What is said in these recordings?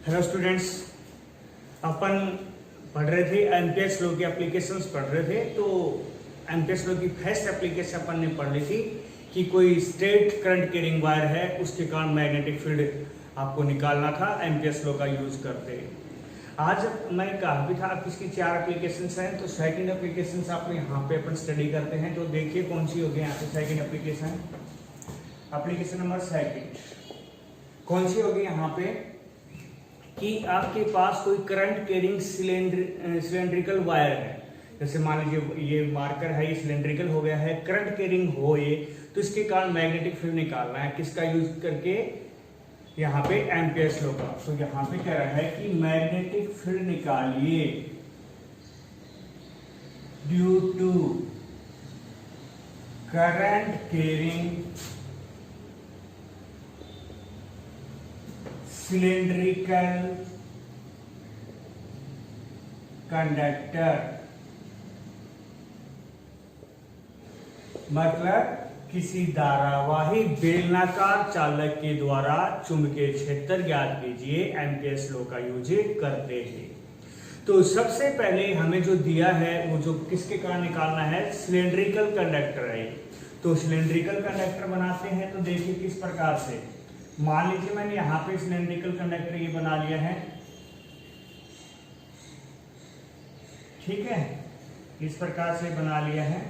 Hello students, अपन पढ़ रहे थे एमपीएस लॉ की एप्लीकेशंस पढ़ रहे थे। तो एमपीएस लॉ की फर्स्ट एप्लीकेशन अपन ने पढ़ ली थी कि कोई स्ट्रेट करंट कैरिंग वायर है, उसके कारण मैग्नेटिक फील्ड आपको निकालना था एमपीएस लॉ का यूज करते। आज मैंने कहा भी था आप इसकी 4 एप्लीकेशंस हैं, तो सेकंड एप्लीकेशंस आप यहाँ पे अपन स्टडी करते हैं। तो देखिए कौन सी होगी यहाँ पे second application. Application number second कौन सी होगी यहाँ पे कि आपके पास कोई करंट कैरिंग सिलेंड्रिकल वायर है। जैसे मान लीजिए ये मार्कर है, ये सिलेंड्रिकल हो गया है, करंट कैरिंग हो ये, तो इसके कारण मैग्नेटिक फील्ड निकालना है। किसका यूज करके? यहाँ पे एम्पियर्स लॉ का। तो यहाँ पे कह रहा है कि मैग्नेटिक फील्ड निकालिए due to current carrying cylindrical conductor. मतलब किसी धारावाही बेलनाकार चालक के द्वारा चुंबकीय क्षेत्र ज्ञात कीजिए, एम्पियर्स लॉ का यूज करते हैं। तो सबसे पहले हमें जो दिया है वो जो किसके कारण निकालना है, सिलेंड्रिकल कंडक्टर है। तो सिलेंड्रिकल कंडक्टर बनाते हैं। तो देखिए किस प्रकार से, मान लीजिए मैंने यहां पे सिलेंड्रिकल कंडक्टर ये बना लिया है, ठीक है, इस प्रकार से बना लिया है,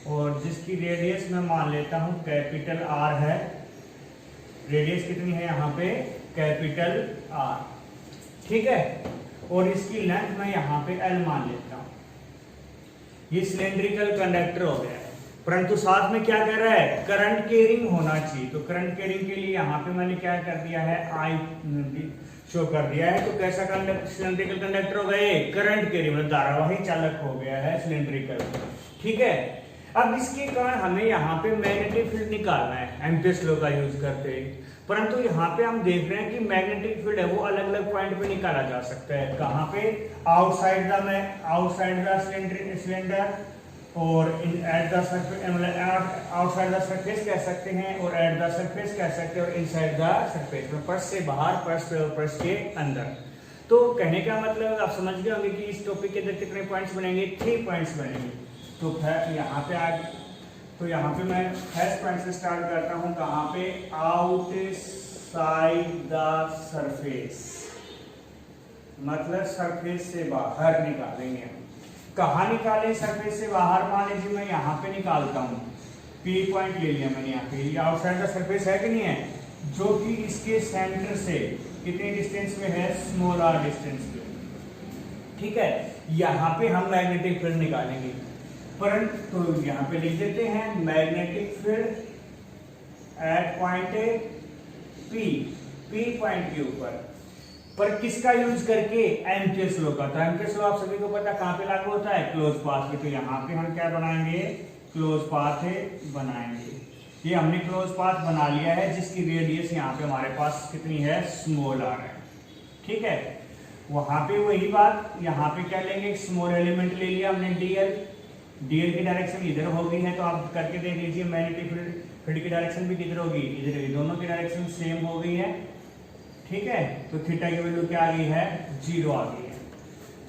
और जिसकी रेडियस मैं मान लेता हूं कैपिटल आर है। रेडियस कितनी है यहाँ पे? कैपिटल आर, ठीक है, और इसकी लेंथ मैं यहाँ पे एल मान लेता हूं। ये सिलेंड्रिकल कंडक्टर हो गया है, परंतु साथ में क्या कह रहा है, करंट कैरिंग होना चाहिए। तो करंट कैरिंग के लिए यहाँ पे मैंने क्या कर दिया है, आई शो कर दिया है। तो कैसा सिलेंड्रिकल कंडक्टर हो गए, करंट कैरिंग, मतलब धारावाही चालक हो गया है सिलेंड्रिकल, ठीक है। अब इसके कारण हमें यहाँ पे मैग्नेटिक फील्ड निकालना है एम्पियर्स लॉ का यूज करते हैं। परंतु यहाँ पे हम देख रहे हैं कि मैग्नेटिक फील्ड है वो अलग अलग पॉइंट पे निकाला जा सकता है। कहाँ पे? आउटसाइड द सिलेंडर, और एट द सरफेस, मतलब आउटसाइड द सरफेस कह सकते हैं, और एट द सरफेस कह सकते हैं, और इनसाइड द सरफेस, में पर्स से बाहर, पर्स के अंदर। तो कहने का मतलब आप समझ गए होंगे कि इस टॉपिक के अंदर कितने पॉइंट्स बनेंगे, 3 पॉइंट्स बनेंगे। तो यहाँ पे आज, तो यहाँ पे मैं फर्स्ट पॉइंट से स्टार्ट करता हूँ। कहाँ पे? आउटसाइड द सरफेस, मतलब सरफेस से बाहर निकालेंगे हम। कहाँ निकालें सरफेस से बाहर? मान लीजिए मैं यहाँ पे निकालता हूँ, पी पॉइंट ले लिया मैंने यहाँ पे। ये आउटसाइड द सरफेस है कि नहीं है, जो कि इसके सेंटर से कितने डिस्टेंस में है, स्मॉल आर डिस्टेंस पे, ठीक है। यहाँ पे हम मैग्नेटिक फील्ड निकालेंगे, परंतु तो यहाँ पे लिख देते हैं magnetic field at point P point के ऊपर, पर किसका यूज करके? एम्पियर्स लॉ का। तो एम्पियर्स लॉ आप सभी को पता कहाँ पे लागू होता है, क्लोज पाथ पे। तो यहाँ पे हम क्या बनाएंगे, क्लोज पाथ बनाएंगे। ये हमने क्लोज पाथ बना लिया है, जिसकी रेडियस यहाँ पे हमारे पास कितनी है, स्मॉल आर है, ठीक है। वहां पे वही बात, यहाँ पे क्या लेंगे, स्मॉल एलिमेंट ले लिया हमने, डीएल की डायरेक्शन इधर हो गई है। तो आप करके देख लीजिए मैग्नेटिक फील्ड की डायरेक्शन भी किधर होगी, इधर। दोनों की डायरेक्शन सेम हो गई है, ठीक है। तो थीटा की वैल्यू क्या आ गई है, 0 आ गई है।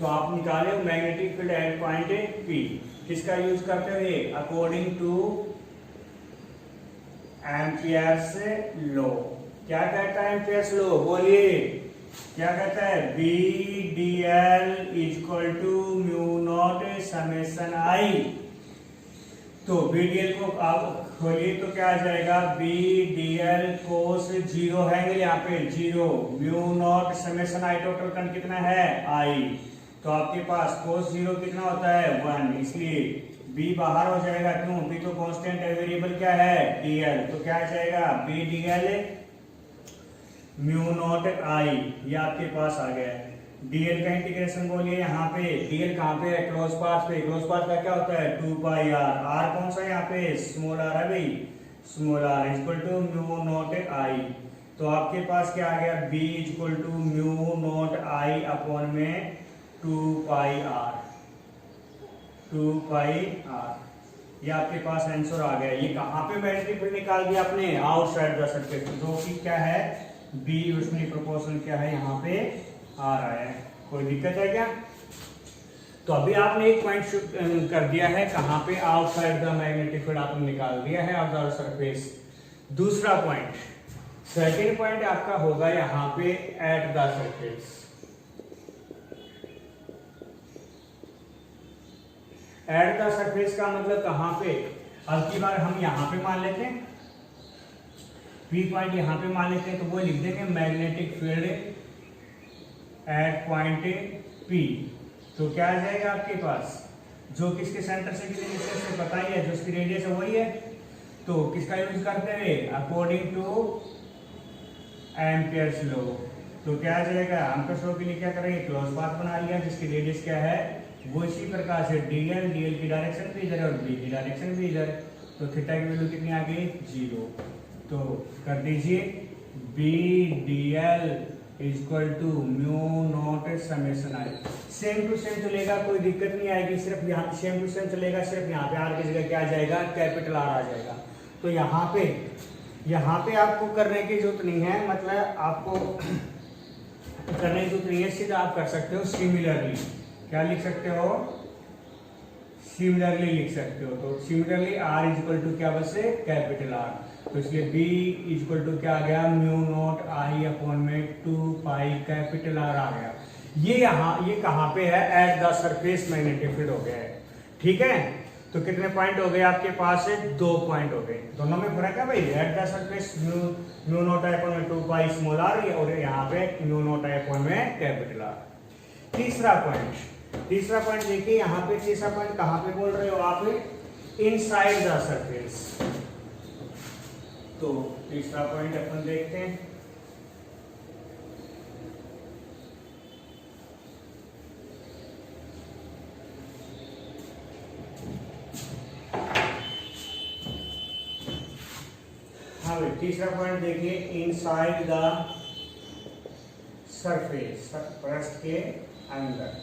तो आप निकाले magnetic field at point P, किसका यूज करते हुए, अकॉर्डिंग टू एम्पियर्स लॉ। क्या कहता है एम्पियर्स लॉ, बोलिए क्या कहता है, B D L equal to mu naught summation I. तो बी डी एल को आप खोलिए तो क्या आ जाएगा, बी डी एल कोस 0 है यहाँ पे 0, म्यू नॉट समेशन आई, टोटल करंट कितना है, आई। तो आपके पास कोस 0 कितना होता है, 1, इसलिए बी बाहर हो जाएगा। क्यों? बी तो कांस्टेंट है, वेरिएबल क्या है, डी एल। तो क्या आ जाएगा, B D L mu naught I, ये आपके पास आ गया है। डीएल का इंटीग्रेशन बोलिए यहाँ पे, डीएल कहाँ पे है, क्लोज पाथ पे। क्लोज पाथ का क्या होता है, 2 पाई आर। आर कौन सा है यहाँ पे, स्मॉल आर है भाई, small R equal to mu naught I. तो आपके पास क्या आ गया, B equal to mu naught I upon में 2 पाई आर, 2 पाई आर। ये आपके पास आंसर आ गया। ये कहाँ पे मैग्नेटिक फील्ड निकाल दिया आपने, आउटसाइड द सर्किट, जो कि क्या है बी यूनिफॉर्मली प्रोपोर्शनल क्या है यहाँ पे आ रहा है। कोई दिक्कत है क्या? तो अभी आपने एक पॉइंट कर दिया है, कहाँ पे, आउटसाइड द मैग्नेटिक फील्ड आपने निकाल दिया है ऑफ द सरफेस। दूसरा पॉइंट, सेकेंड पॉइंट आपका होगा यहाँ पे at the surface. At the surface का मतलब कहाँ पे? अब की बार हम यहाँ पे मान लेते हैं, पी पॉइंट यहाँ पे मान लेते हैं, तो वो लिख देंगे magnetic field at point P. तो क्या आ जाएगा आपके पास, जो किसके सेंटर से कितने डिस्टेंस से पता ही है, जो उसकी रेडियस है वही है। तो किसका यूज करते हैं, अकॉर्डिंग टू एम्पियर्स लॉ। तो क्या आ जाएगा, एम्पियर्स लॉ के लिए क्या करेंगे, क्लोज पाथ बना लिया जिसकी रेडियस क्या है, वो इसी प्रकार से डीएल, डीएल की डायरेक्शन भी इधर और बी की डायरेक्शन भी इधर। तो थीटा की वैल्यू कितनी आ गई, 0। तो कर दीजिए B D L equal to mu naught summation I. Same to same चलेगा, कोई दिक्कत नहीं आएगी, सिर्फ यहाँ सेम टू सेम चलेगा, सिर्फ यहाँ पे आर की जगह क्या आ जाएगा, कैपिटल आर आ जाएगा। तो यहाँ पे आपको करने की जरूरत नहीं है, मतलब आपको करने की जरूरत नहीं है, सीधा आप कर सकते हो सिमिलरली। क्या लिख सकते हो, सिमिलरली लिख सकते हो। तो सिमिलरली आर इक्वल टू क्या बचे, कैपिटल आर। तो इसलिए बी इक्वल टू क्या आ गया, म्यू नॉट आई अपॉन में 2 पाई कैपिटल आर आ गया। ये कहाँ पे है, at the surface magnetic field हो गया है। ठीक है, तो कितने पॉइंट हो गए आपके पास, 2 पॉइंट हो गए। दोनों में फर्क है भाई, at the surface mu naught I upon में 2 पाई स्मॉल आर, और यहाँ पे म्यू नॉट आई अपॉन में कैपिटल आर। तीसरा पॉइंट देखिए, यहाँ पे तीसरा पॉइंट कहाँ पे बोल रहे हो आप, इनसाइड द सरफेस। तो तीसरा पॉइंट अपन देखते हैं, हाँ भाई तीसरा पॉइंट देखिए, इनसाइड द सरफेस, पृष्ठ के अंदर।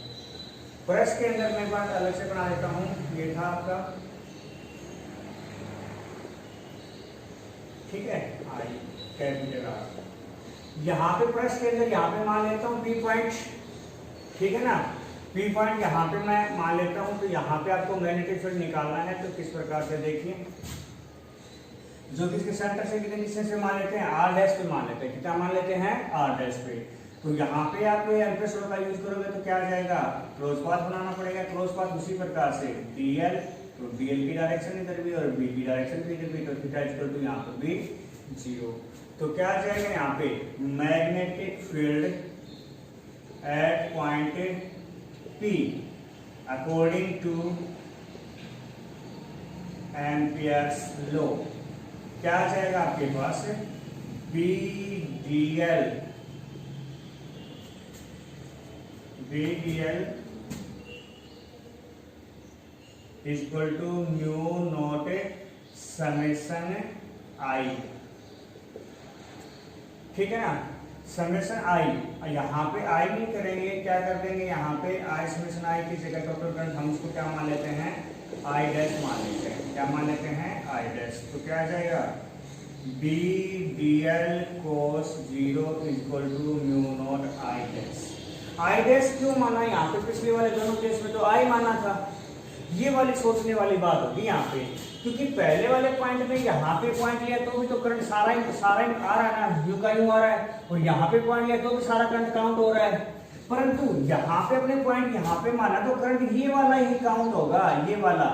पृष्ठ के अंदर मैं बात अलग से बना देता हूं, ये था आपका, ठीक है, आई कैपिटल आर। यहाँ पे पृष्ठ के अंदर यहाँ पे मान लेता हूँ पी पॉइंट, ठीक है ना, पी पॉइंट यहाँ पे मैं मान लेता हूँ। तो यहाँ पे आपको मैग्नेटिक फील्ड निकालना है, तो किस प्रकार से देखिए, जो किसके सेंटर से कितने डिस्टेंस पे मान लेते हैं, आर डैश पे मान लेते हैं, कितना मान लेते हैं, आर डैश पे। तो यहाँ पे आप एम्पियर्स लॉ का यूज करोगे तो क्या आ जाएगा, क्लोज पाथ बनाना पड़ेगा। क्लोज पाथ उसी प्रकार से डीएल, तो डीएल की डायरेक्शन इधर भी और बी की डायरेक्शन भी इधर भी, तो थीटा इक्वल टू यहाँ पर भी 0। तो क्या आ जाएगा यहाँ पे, magnetic field at point P according to Ampere's law, क्या आ जाएगा आपके पास, B D L equal to mu naught summation I. ठीक है ना, समेशन आई। यहाँ पे आई नहीं करेंगे, क्या कर देंगे, यहाँ पे आई समेशन आई की जगह टोटल करंट हम उसको क्या मान लेते हैं, आई डैश मान लेते हैं। क्या मान लेते हैं, आई डैश। तो क्या आ जाएगा, B D L cos 0 equal to mu naught I dash. I dash क्यों माना यहाँ पे, पिछले वाले दोनों केस में तो आई माना था। ये वाली सोचने वाली बात होगी यहाँ पे, क्योंकि पहले वाले पॉइंट में यहाँ पे पॉइंट लिया तो भी तो करंट सारा ही आ रहा है ना, यू का यूं आ रहा है, और यहाँ पे पॉइंट लिया तो भी सारा करंट काउंट हो रहा है। परंतु यहाँ पे अपने पॉइंट यहाँ पे माना तो करंट ये वाला ही काउंट होगा, ये वाला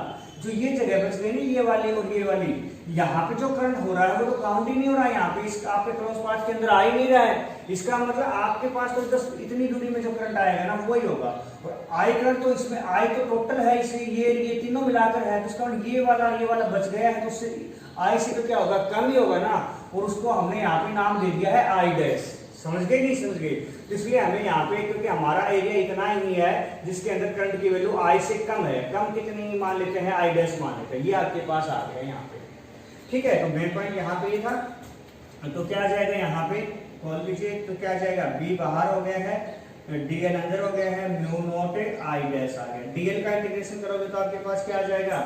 जो ये जगह बच गई ना, ये वाली और ये वाली, यहाँ पे जो करंट हो रहा है वो तो काउंट ही नहीं हो रहा है। यहाँ पे इस आपके क्लोज पाथ के अंदर आ ही नहीं रहा है। इसका मतलब आपके पास तो जस्ट इतनी दूरी में जो करंट आएगा ना वही होगा। और आई करंट तो इसमें आई तो टोटल है, इसे ये तीनों मिलाकर है, तो इसका ये वाला बच गया है, तो उससे आई से तो क्या होगा, कम ही होगा ना। और उसको हमने यहाँ पे नाम दे दिया है आई डैश। समझ गए नहीं समझ गए? तो इसलिए हमें यहाँ पे, क्योंकि हमारा एरिया इतना ही है जिसके अंदर करंट की वैल्यू आई से कम है, कम कितनी मान लेते हैं, आई डैश मान लेते हैं। ये आपके पास आ गया यहाँ पे, ठीक है। तो मेन पॉइंट यहाँ पे ये था। तो क्या आ जाएगा यहाँ पे, कॉल कीजिए, तो क्या आ जाएगा, बी बाहर हो गया है, डीएल अंदर हो गया है, म्यू नॉट आई डैश आ गया। डीएल का इंटीग्रेशन करोगे तो आपके पास क्या आ जाएगा,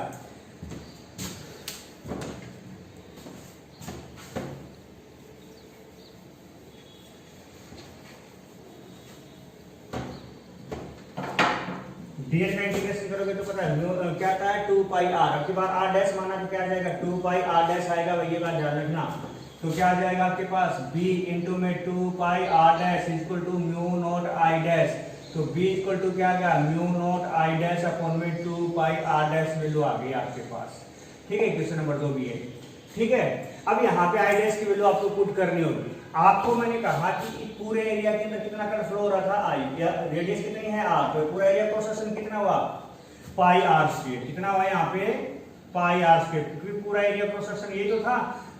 डीएस का इंटीग्रेशन करोगे तो पता है क्या आता है 2 पाई आर। अब की बार आर डैश माना तो क्या आ जाएगा 2 पाई आर डैश आएगा भाई, ये बात ध्यान रखना। तो क्या आ जाएगा आपके पास b इंटू में 2 pi R dash equal to mu naught I dash. तो b इक्वल टू क्या आ गया mu naught I dash upon में 2 पाई आर डैश वैल्यू आ गई आपके पास। ठीक है, क्वेश्चन नंबर 2 भी है। ठीक है, अब यहाँ पे आई डैश की वैल्यू आपको पुट करनी होगी। आपको मैंने कहा कि पूरे एरिया के अंदर कितना करंट फ्लो हो रहा था आई, या रेडियस कितनी है आर, तो पूरा एरिया क्रॉस सेक्शन कितना हुआ पाई आर स्क्वायर। कितना हुआ यहाँ पे पाई आर स्क्वायर, क्योंकि पूरा एरिया क्रॉस सेक्शन ये जो था,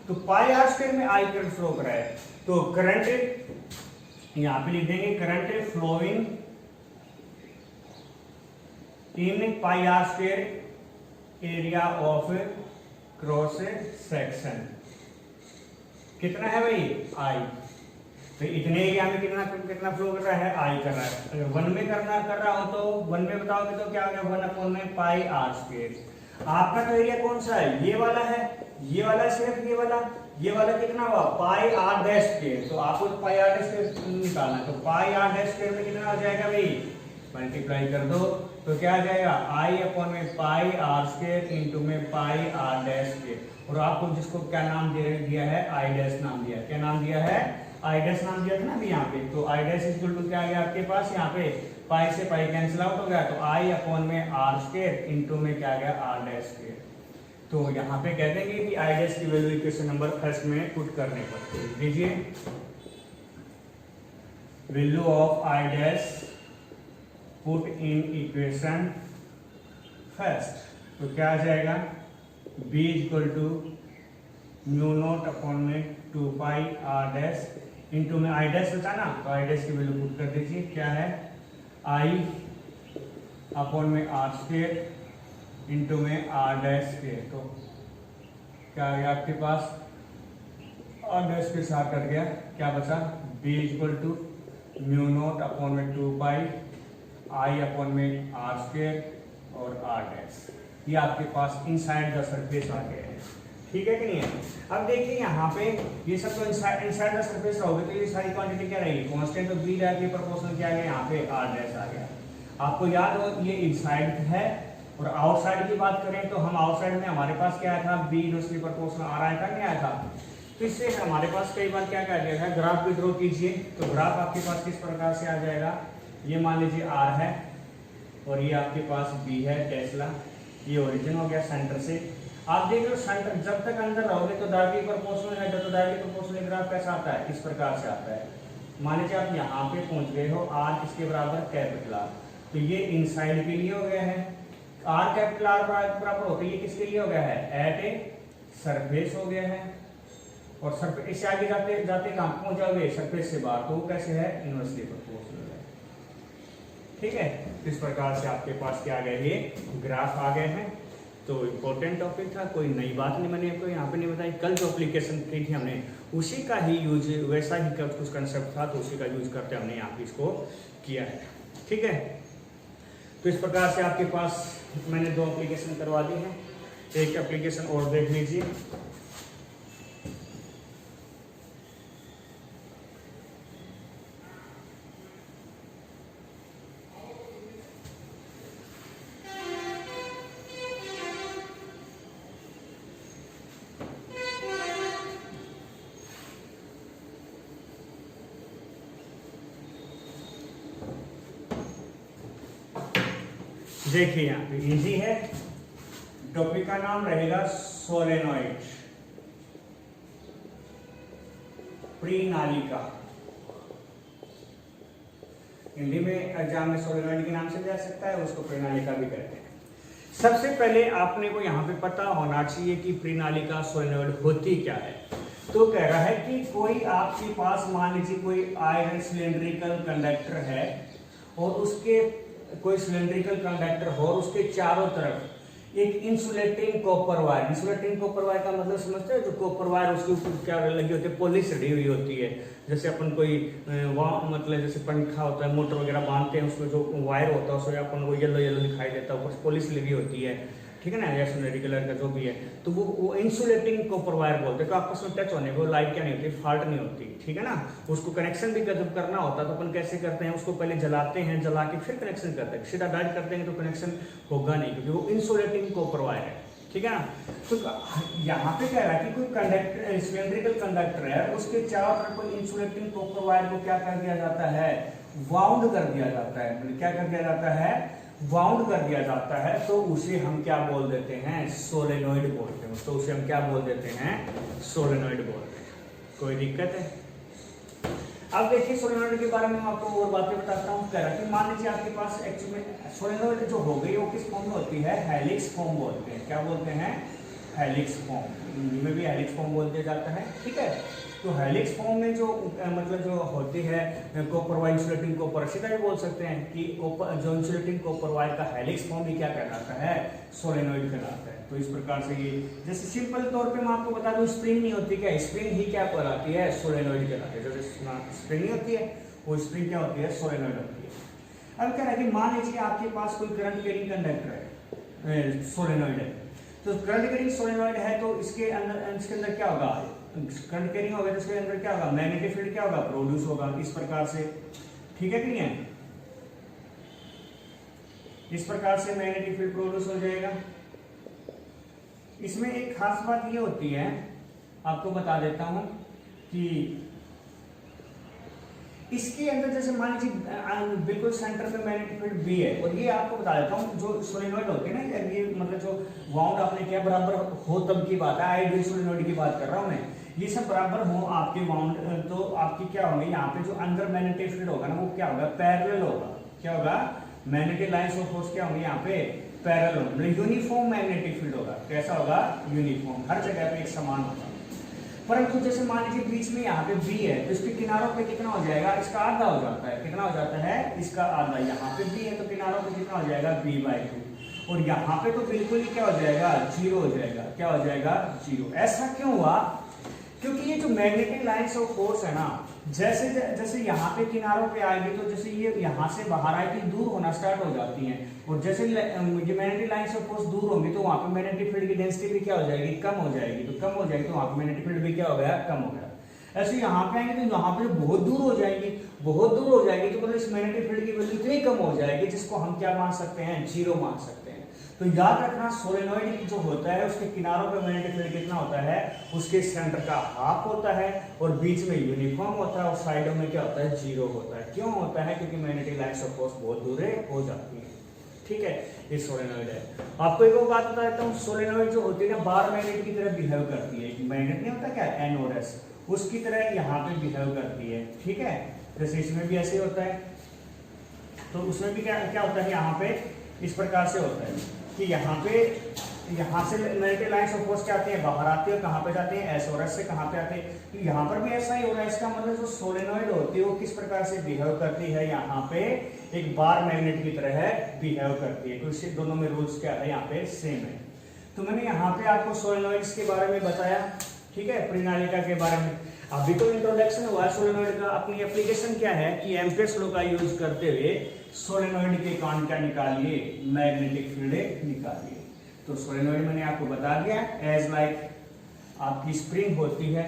तो पाई आर स्क्वायर में आई करंट फ्लो कर रहा है। तो करंट यहाँ पे लिख देंगे current flowing in pi R square area of cross section कितना है भाई आई। तो इतने एरिया में कितना कितना फ्लो कर रहा है आई कर रहा है। अगर वन में कर रहा हो तो वन में बताओगे तो क्या हो गया 1 अपॉन में पाई आर स्क्वायर। आपका तो एरिया कौन सा है ये वाला है, ये वाला सिर्फ ये वाला कितना हुआ पाई आर डैश स्क्वायर। तो आपको तो पाई आर डैश स्क्वायर निकालना है, तो पाई आर डैश स्क्वायर में कितना हो जाएगा भाई मल्टीप्लाई कर दो तो क्या आ जाएगा आई अपॉन में पाई आर स्क्वायर इंटू में पाई आर डैश स्क्वायर। और आपको जिसको क्या नाम दिया है आई डैश नाम दिया, क्या नाम दिया है आई डैश नाम दिया था ना अभी यहाँ पे। तो आई डैश इक्वल टू क्या आ गया आपके पास यहाँ पे पाई से पाई कैंसिल आउट हो गया, तो आई अपॉन में आर स्क्वायर इंटू में क्या आ गया आर डैश स्क्वायर। तो यहाँ पे कह देंगे कि आई डैश की वैल्यू इक्वेशन नंबर फर्स्ट में पुट करने पर दीजिए value of I dash put in equation first. तो क्या आ जाएगा b equal to mu naught upon में 2 पाई आर डैश इंटू में आई डैश होता ना, तो आई डैश की वैल्यू पुट कर दीजिए क्या है आई अपॉन में आर स्क्वायर इंटू में आर डैश स्क्वायर। तो क्या आ गया आपके पास आर डैश के साथ कट गया, क्या बचा b equal to mu naught upon में 2 पाई आई अपॉन में आर स्क्वायर और आर डैश। ये आपके पास इनसाइड द सरफेस आ गया है। ठीक है कि नहीं है। अब देखिए यहाँ पे ये सब तो इनसाइड द सरफेस रहोगे तो ये सारी क्वांटिटी क्या रहेगी कांस्टेंट। तो बी डायरेक्टली प्रोपोर्शनल क्या आ गया यहाँ पे आर डैश आ गया। आपको याद हो ये इनसाइड है और आउटसाइड की बात करें तो हम आउटसाइड में हमारे पास क्या आया था बी डायरेक्टली प्रोपोर्शनल आर आया था नहीं आया था। तो इससे हमारे पास कई बार क्या क्या गया था ग्राफ भी ड्रॉ कीजिए। तो ग्राफ आपके पास किस प्रकार से आ जाएगा, ये मान लीजिए आर है और ये आपके पास बी है टेस्ला, ये ओरिजिन हो गया सेंटर से। आप देख लो सेंटर जब तक अंदर रहोगे तो डायरेक्टली प्रोपोर्शनल है, तो डायरेक्टली प्रोपोर्शनल ग्राफ कैसा आता है इस प्रकार से आता है। मान लीजिए आप यहाँ पे पहुंच गए हो आर किसके बराबर कैपिटल आर, तो ये इनसाइड के लिए हो गया है। आर कैपिटल आर बराबर हो तो ये किसके लिए हो गया है एट ए सरफेस हो गया है। और सरफेस इससे आगे जाते जाते कहाँ पहुंच जाओगे सरफेस से बाहर, तो कैसे है इनवर्सली प्रोपोर्शनल है। ठीक है, इस प्रकार से आपके पास क्या आ गए ये ग्राफ आ गए हैं। तो इम्पोर्टेंट टॉपिक था, कोई नई बात नहीं मैंने आपको यहाँ पे नहीं बताई। कल जो एप्लीकेशन की थी हमने उसी का ही यूज, वैसा ही कुछ कंसेप्ट था तो उसी का यूज करते हमने यहाँ पे इसको किया है। ठीक है, तो इस प्रकार से आपके पास मैंने 2 एप्लीकेशन करवा दी हैं। एक एप्लीकेशन और देख लीजिए। देखिए यहाँ पे इजी है, टॉपिक का नाम रहेगा सोलेनॉइड प्रीनालिका। हिंदी में एग्जाम में सोलेनॉइड के नाम से जा सकता है, उसको प्रीनालिका भी कहते हैं। सबसे पहले आपने को यहाँ पे पता होना चाहिए कि प्रीनालिका सोलेनॉइड होती क्या है। तो कह रहा है कि कोई आपके पास मान लीजिए कोई आयरन सिलेंड्रिकल कंडक्टर है और उसके कोई सिलेंड्रिकल कंडक्टर हो और उसके चारों तरफ एक insulating copper wire. Insulating copper wire का मतलब समझते हैं, जो कॉपर वायर उसके ऊपर क्या लगी होती है पॉलिश चढ़ी हुई होती है। जैसे अपन कोई मतलब जैसे पंखा होता है मोटर वगैरह बांधते हैं उसमें जो वायर होता है उसमें अपन को येलो येलो दिखाई देता है, ऊपर पॉलिश लगी होती है। ठीक है ना, या सुनहरी कलर का जो भी है, तो वो इंसुलेटिंग कॉपर वायर बोलते हैं। तो आपस में टच होने को लाइट क्या नहीं होती, फॉल्ट नहीं होती, ठीक है ना। उसको कनेक्शन भी जब करना होता है तो अपन कैसे करते हैं, उसको पहले जलाते हैं, जला के फिर कनेक्शन करते हैं। सीधा डायरेक्ट कर देंगे तो कनेक्शन होगा नहीं, क्योंकि वो इंसुलेटिंग कॉपर वायर है, ठीक है ना। तो यहाँ पे क्या है कि कोई कंडक्टर, सिलेंड्रिकल कंडक्टर है, उसके चारों तरफ कोई इंसुलेटिंग कॉपर वायर को क्या कर दिया जाता है, वाउंड कर दिया जाता है। मतलब क्या कर दिया जाता है, वाउंड कर दिया जाता है। तो उसे हम क्या बोल देते हैं, सोलेनोइड बोलते हैं। तो उसे हम क्या बोल देते हैं, सोलेनोइड बोलते हैं। कोई दिक्कत है? अब देखिए सोलेनोइड के बारे में मैं आपको और बातें बताता हूँ। कह रहा कि मान लीजिए आपके पास एक्चुअली सोलेनोइड जो हो गई वो किस फॉर्म में होती है, हेलिक्स फॉर्म बोलते हैं। क्या बोलते हैं, हेलिक्स फॉर्म, हिंदी में भी हेलिक्स फॉर्म बोल दिया जाता है, ठीक है। तो हेलिक्स फॉर्म में जो मतलब जो होती है कॉपर वायर, इंसुलेटिंग कॉपर, सीधा भी बोल सकते हैं कि कॉपर जो इंसुलेटिंग कॉपर वायर का हेलिक्स फॉर्म भी क्या कहलाता है, सोलेनोइड कहलाता है। तो इस प्रकार से ये, जैसे सिंपल तौर पे मैं आपको बता दूं, स्प्रिंग नहीं होती क्या, स्प्रिंग ही क्या कहलाती है, सोलेनोइड कहलाती है। जैसे स्प्रिंग नहीं होती है, वो स्प्रिंग क्या होती है, सोलेनोइड होती है। अब क्या है कि मान लीजिए आपके पास कोई करंट कैरिंग कंडक्टर है, सोलेनोइड है। तो करंट कैरिंग सोलेनोइड है तो इसके अंदर क्या होगा, करंट कैरिंग होगा तो इसके अंदर क्या होगा, मैग्नेटिक फील्ड क्या होगा, प्रोड्यूस होगा, इस प्रकार से, ठीक है कि नहीं है। इस प्रकार से मैग्नेटिक फील्ड प्रोड्यूस हो जाएगा। इसमें एक खास बात ये होती है, आपको बता देता हूं कि इसके अंदर जैसे मान लीजिए बिल्कुल सेंटर पे मैग्नेटिक फील्ड बी है, और ये आपको बता देता हूँ जो सोलेनोइड होते हैं ना, ये मतलब जो वाउंड आपने किया बराबर हो तब की बात है, आइडियल सोलेनोइड की बात कर रहा हूँ मैं। ये सब बराबर हो आपके वाउंड, तो आपकी क्या होंगे, यहाँ पे जो अंदर मैग्नेटिक फील्ड होगा ना, वो क्या होगा, पैरेलल होगा। क्या होगा, मैग्नेटिक लाइंस ऑफ फोर्स क्या होंगे यहाँ पे, पैरेलल होंगे, मतलब यूनिफॉर्म मैग्नेटिक फील्ड होगा। कैसा होगा, यूनिफॉर्म, हर जगह पे एक समान होगा। परंतु जैसे मान लीजिए बीच में यहाँ पे बी है, तो इसके किनारों पे कितना हो जाएगा, इसका आधा हो जाता है। कितना हो जाता है, इसका आधा। यहाँ पे बी है तो किनारों पे कितना हो जाएगा, b/2। और यहाँ पे तो बिल्कुल ही क्या हो जाएगा, जीरो हो जाएगा। क्या हो जाएगा, जीरो। ऐसा क्यों हुआ, क्योंकि ये जो मैग्नेटिक लाइंस ऑफ फोर्स है ना, जैसे जैसे यहाँ पे किनारों पे आएगी तो जैसे ये यहाँ से बाहर आएगी दूर होना स्टार्ट हो जाती है, और जैसे ये मैग्नेटिक लाइंस ऑफ फोर्स दूर होंगी तो वहाँ पे मैग्नेटिक फील्ड की डेंसिटी भी क्या हो जाएगी, कम हो जाएगी। तो कम हो जाएगी तो वहाँ पे मैग्नेटिक फील्ड भी क्या हो गया, कम हो गया। ऐसे यहाँ पे आएंगे तो यहाँ पे बहुत दूर हो जाएगी, बहुत दूर हो जाएगी, तो मतलब इस मैग्नेटिक फील्ड की वैल्यू इतनी कम हो जाएगी जिसको हम क्या मान सकते हैं, जीरो मान सकते हैं। तो याद रखना, सोलेनोइड जो होता है उसके किनारों पे मैग्नेटिक फील्ड कितना होता है, उसके सेंटर का हाफ होता है, और बीच में यूनिफॉर्म होता है, और साइडों में क्या होता है, जीरो होता है। क्यों होता है, क्योंकि मैग्नेटिक लाइंस ऑफ फोर्स बहुत दूर हो जाती है, ठीक है। ये सोलेनोइड है। आपको एक और बात बता देता हूँ, सोलेनोइड जो होती है ना, बार मैग्नेट की तरह बिहेव करती है। मैग्नेट नहीं होता क्या, एनोडस, उसकी तरह यहाँ पे बिहेव करती है, ठीक है। जैसे इसमें भी ऐसे होता है, तो उसमें भी क्या क्या होता है, यहाँ पे इस प्रकार से होता है कि यहाँ से मैग्नेटिक लाइंस ऑफ फोर्स क्या आती है, बाहर आती है, कहाँ पे जाती है, एस और एस से कहाँ पे आते हैं। तो यहाँ पर भी ऐसा ही हो रहा है। इसका मतलब जो सोलेनोइड होती है वो किस प्रकार से बिहेव करती है, यहाँ पे एक बार मैग्नेट की तरह है बिहेव करती है। तो इससे दोनों में रूल्स क्या है, यहाँ पे सेम है। तो मैंने यहाँ पे आपको सोलेनोइड्स के बारे में बताया, ठीक है, परिनालिका के बारे में। अभी तो इंट्रोडक्शन हुआ सोलेनोइड का। अपनी एप्लीकेशन क्या है कि एम्पेयर्स लॉ का यूज करते हुए सोलेनोइड के कांट क्या निकालिए, मैग्नेटिक फील्ड निकालिए। तो सोलेनोइड मैंने आपको बता दिया, एज लाइक आपकी स्प्रिंग होती है,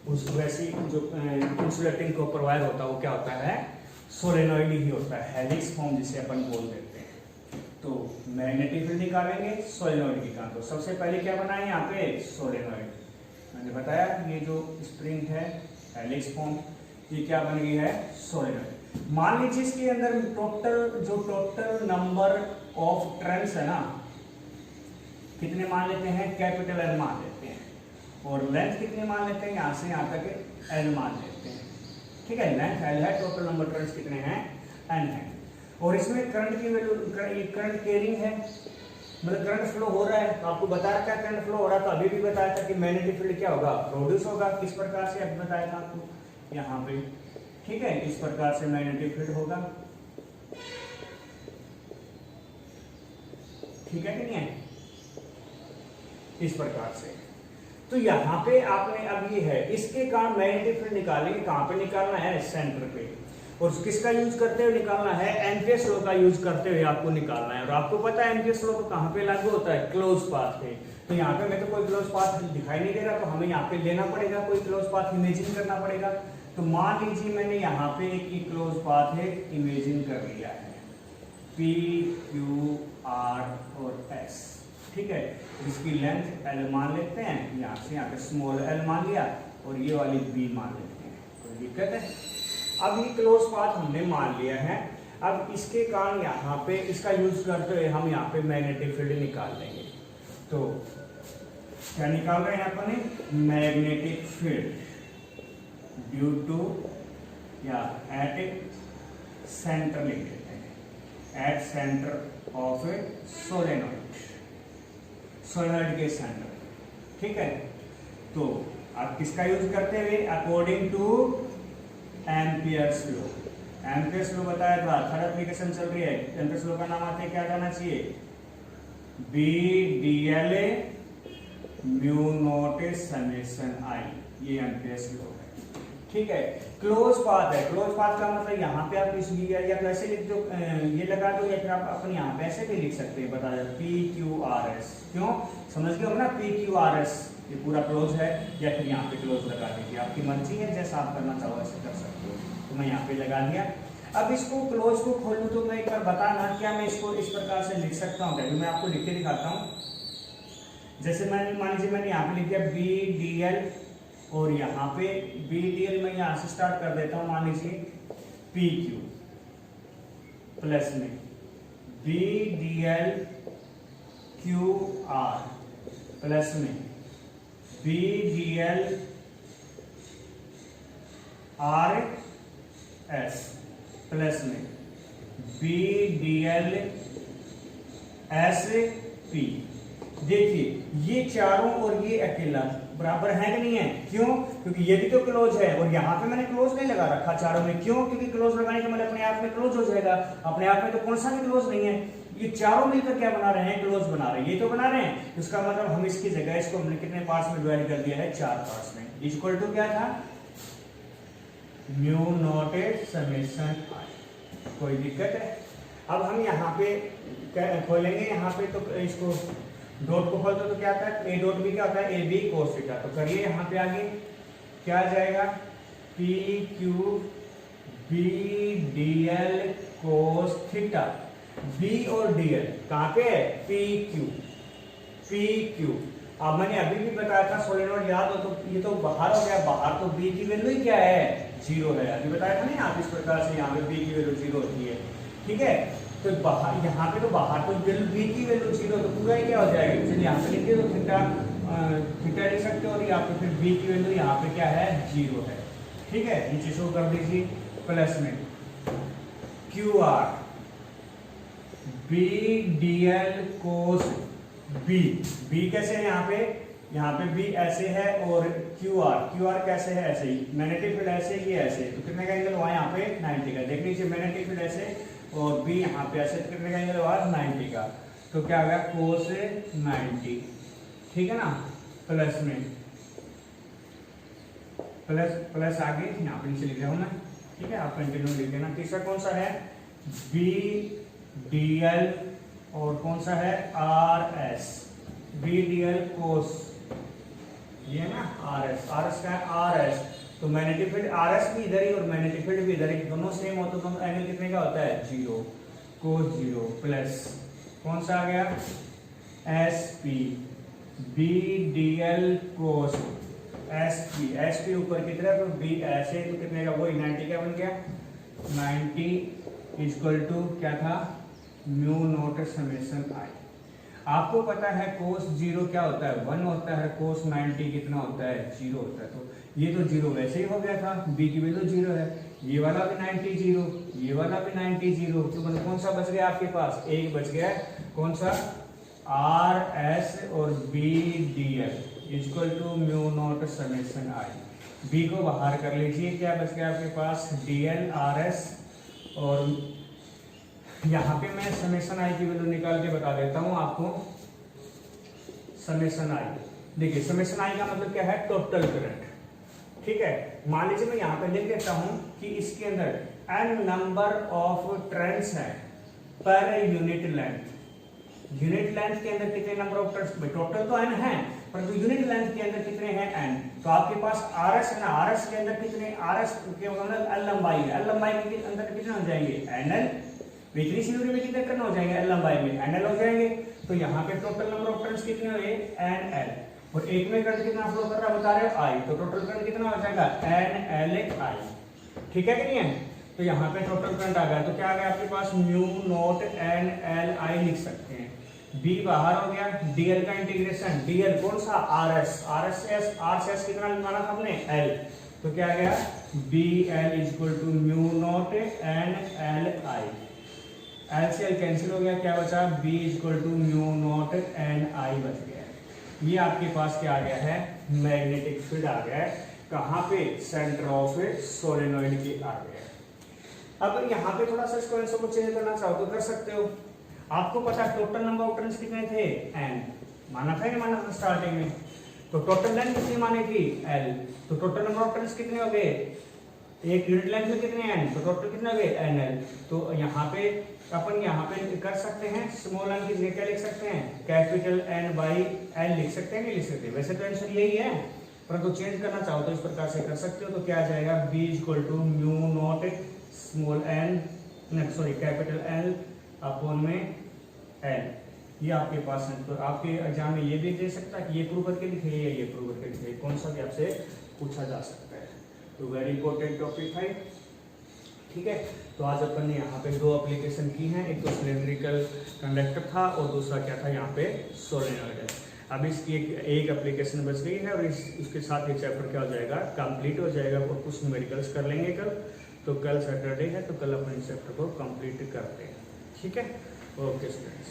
उस वैसी जो इंसुलेटिंग कॉपर वायर होता है वो क्या होता है, सोलेनोइड ही होता है, हेलिक्स फॉर्म जिसे अपन बोल देते हैं। तो मैग्नेटिक फील्ड निकालेंगे सोलेनोइड की कांट। तो सबसे पहले क्या बनाए यहाँ पे, सोलेनोइड। मैंने बताया ये जो स्प्रिंग है हेलिक्स फॉर्म, ये क्या बन गई है, सोलेनोइड। मान लीजिए इसके अंदर टोटल नंबर ऑफ टर्न्स है ना, कितने मान लेते हैं, कैपिटल N मान लेते हैं, और लेंथ कितने मान लेते हैं, यहाँ से यहाँ तक L मान लेते हैं, ठीक है। लेंथ L है, टोटल नंबर टर्न्स कितने हैं, N है। और इसमें करंट की वैल्यू, करंट कैरिंग है, मतलब करंट फ्लो हो रहा है। तो आपको बता रखा है करंट फ्लो हो रहा था, अभी भी बताया था कि मैग्नेटिक फील्ड क्या होगा, प्रोड्यूस होगा। किस प्रकार से अब बताया था आपको यहाँ पे, ठीक है। इस प्रकार से मैग्नेटिक फील्ड होगा, ठीक है कि नहीं है, इस प्रकार से। तो यहाँ पे आपने अब ये है, इसके कारण मैग्नेटिक फील्ड निकालेंगे, कहाँ पे निकालना है, सेंटर पे। और किसका यूज करते हुए निकालना है, एम्पियर्स लॉ का यूज करते हुए आपको निकालना है। और आपको पता है एम्पियर्स लॉ कहाँ पे लागू होता है, क्लोज पाथ पे। तो यहाँ पे मैं तो कोई क्लोज पाथ दिखाई नहीं दे रहा, तो हमें यहाँ पे लेना पड़ेगा, कोई क्लोज पाथ इमेजिन करना पड़ेगा। तो मान लीजिए मैंने यहाँ पे एक क्लोज पाथ है इमेजिन कर लिया है, P Q R और S, ठीक है। इसकी लेंथ L मान लेते हैं, यहाँ से यहाँ पे स्मॉल l मान लिया और ये वाली B मान लेते हैं, कोई दिक्कत है। अब ये क्लोज पाथ हमने मान लिया है। अब इसके कारण यहाँ पे इसका यूज करते हुए हम यहाँ पे मैग्नेटिक फील्ड निकाल लेंगे। तो क्या निकाल रहे हैं अपने, मैग्नेटिक फील्ड ड्यू टू या एट सेंटर लिख देते हैं, at centre of a solenoid, solenoid के सेंटर, ठीक है। तो अब किसका यूज करते हुए, according to Ampere's law. Ampere's law बताया था, थर्ड एप्लीकेशन चल रही है। एम्पियर्स लॉ का नाम आते क्या जाना चाहिए, BDL mu naught summation I, ये एम्पियर्स लॉ है, ठीक है। क्लोज पाथ है, क्लोज पाथ का मतलब यहाँ पे आप इस या तो ऐसे लिख दो, ये लगा दो, या फिर आप अपने यहाँ पे ऐसे भी लिख सकते हैं, बता दो PQRS, क्यों समझ गए हो ना, PQRS ये पूरा क्लोज है, या फिर यहाँ पे क्लोज लगा दीजिए, आपकी मर्जी है, जैसा आप करना चाहो ऐसे कर सकते हो। तो मैं यहाँ पे लगा दिया। अब इसको क्लोज को खोलूं तो मैं एक बार बताना, क्या मैं इसको इस प्रकार से लिख सकता हूँ, मैं आपको लिख के दिखाता हूँ। जैसे मैंने मान लीजिए मैंने यहाँ पे लिख दिया BDL, और यहाँ पे BDL मैं यहाँ से स्टार्ट कर देता हूँ, मान लीजिए PQ प्लस में BDL QR प्लस में BDL RS प्लस में BDL SP। देखिए ये चारों और ये अकेला बराबर है कि नहीं है, क्यों, क्योंकि ये भी तो क्लोज है, और यहाँ पे मैंने क्लोज नहीं लगा रखा चारों में, क्यों, क्योंकि क्लोज लगाने के मतलब अपने आप में क्लोज हो जाएगा, अपने आप में तो कौन सा भी क्लोज नहीं है। ये चारों मिलकर क्या बना रहे हैं, क्लोज बना रहे हैं, ये तो बना रहे हैं। इसका मतलब हम इसकी जगह इसको हमने कितने पार्ट्स में डिवाइड कर दिया है, 4 पार्ट्स में। इक्वल टू क्या था, म्यू नॉट समेशन I, कोई दिक्कत है। अब हम यहाँ पे खोलेंगे, यहाँ पे तो इसको डॉट को खोलते तो क्या आता है, A डॉट B क्या होता है, AB cos थीटा। तो करिए यहाँ पे आगे क्या आ जाएगा, PQ BDL cos theta. B और DL कहाँ पे है, PQ। अब मैंने अभी भी बताया था, सोलेनॉइड याद हो तो ये तो बाहर हो गया, बाहर तो B की वैल्यू ही क्या है, 0 है। अभी बताया था ना, आप इस प्रकार से यहाँ पे B की वैल्यू 0 होती है, ठीक है। तो बाहर यहाँ पे तो बाहर तो B की वैल्यू 0, तो पूरा ही क्या हो जाएगा, चलिए यहाँ पे लिखिए तो थीटा लिख सकते हो, और यहाँ पे फिर B की वैल्यू यहाँ पे क्या है, 0 है, ठीक है। नीचे शो कर दीजिए प्लस में QR BDL cos B कैसे है यहाँ पे B ऐसे है, और QR कैसे है, ऐसे ही। मैग्नेटिक फील्ड ऐसे, ये ऐसे, तो कितने का एंगल हुआ यहाँ पे, 90 का। देख लीजिए मैग्नेटिक फील्ड ऐसे और B यहाँ पे ऐसे, कितने का एंगल हुआ, 90 का। तो क्या होगा, cos 90, ठीक है ना, प्लस में प्लस आगे यहाँ पे नीचे लिख रहा हूँ मैं, ठीक है, आप कंटिन्यू लिख देना। तीसरा कौन सा है, BDL, और कौन सा है, RS, BDL cos, ये ना RS का है RS। तो मैग्नेटिक फील्ड RS भी इधर ही और मैग्नेटिक फील्ड भी इधर ही, दोनों सेम हो तो दोनों एंगल कितने का होता है, 0, cos 0, प्लस कौन सा आ गया, SP BDL cos SP ऊपर की तरफ, तो B ऐसे, तो कितने का, वही 90 का बन गया, 90 इक्वल टू क्या था, म्यू नॉट समेशन I। आपको पता है cos 0 क्या होता है, 1 होता है, cos 90 कितना होता है, 0 होता है। तो ये तो 0 वैसे ही हो गया था, B की वैल्यू 0 है, ये वाला भी 90 0, ये वाला भी 90 0, तो मतलब कौन सा बच गया आपके पास, एक बच गया, कौन सा, RS और BDL equal to mu naught summation I। B को बाहर कर लीजिए, क्या बच गया आपके पास, DL RS, और यहाँ पे मैं समेशन I की वैल्यू निकाल के बता देता हूँ आपको। समेशन I, देखिए समेशन I का मतलब क्या है, टोटल करंट, ठीक है। मान लीजिए मैं यहाँ पे लिख देता हूँ कि इसके अंदर एन नंबर ऑफ ट्रेंड्स है per unit length. Unit length के अंदर कितने नंबर ऑफ ट्रेंड्स, टोटल तो n है परंतु यूनिट लेंथ के अंदर कितने हैं n। तो आपके पास RS है ना, RS के अंदर कितने, RS के मतलब L लंबाई है, L लंबाई के अंदर कितने हो जाएंगे NL, इतनी सी दूरी में कितने करना हो जाएंगे L लंबाई में NL हो जाएंगे। तो यहाँ पे टोटल नंबर ऑफ टर्न्स कितने हुए NL, और एक में करंट कितना फ्लो कर रहा है बता रहे हो I, तो टोटल करंट कितना हो जाएगा NLI। ठीक है कि नहीं है। तो यहाँ पे टोटल करंट आ गया, तो क्या आ गया आपके पास म्यू नॉट NLI लिख सकते हैं। B बाहर हो गया, DL का इंटीग्रेशन, DL कौन सा RS, RS से S कितना निकाला हमने L, तो क्या आ गया BL equal to mu naught NLI। L से L कैंसिल हो गया, क्या बचा B equal to mu naught NI बच गया। ये आपके पास क्या आ गया है, मैग्नेटिक फील्ड आ गया है, कहाँ पे, सेंटर ऑफ सोलेनोइड के आ गया। अब यहाँ पे थोड़ा सा इसको आंसर को चेंज करना चाहो तो कर सकते हो। आपको पता है टोटल नंबर ऑफ टर्न्स कितने थे n, माना था या माना था स्टार्टिंग में, तो टोटल लेंथ कितनी मानी थी L, तो टोटल नंबर ऑफ टर्न्स कितने हो गए, एक यूनिट लेंथ में कितने n, तो टोटल कितने हो गए NL। तो यहाँ पे अपन यहाँ पे कर सकते हैं स्मॉल n की जगह क्या लिख सकते हैं, कैपिटल N बाई L लिख सकते हैं, नहीं लिख सकते, वैसे तो आंसर यही है परंतु चेंज करना चाहो तो इस प्रकार से कर सकते हो। तो क्या आ जाएगा B equal to mu naught small n sorry capital L upon में L। ये आपके पास है, तो आपके एग्जाम में ये भी दे सकता है कि ये प्रूव करके दिखाइए या ये प्रूव करके दिखाइए, कौन सा भी आपसे पूछा जा सकता है। तो वेरी इंपॉर्टेंट टॉपिक है। ठीक है, तो आज अपन ने यहाँ पे दो एप्लीकेशन की हैं, एक तो सिलेंड्रिकल कंडक्टर था और दूसरा क्या था यहाँ पे सोलेनॉइड है। अब इसकी एक एप्लीकेशन बच गई है और इसके साथ ये चैप्टर क्या हो जाएगा, कंप्लीट हो जाएगा और कुछ न्यूमेरिकल्स कर लेंगे कल। तो कल सैटरडे है तो कल अपन इस चैप्टर को कंप्लीट करते हैं। ठीक है, ओके स्टूडेंट्स।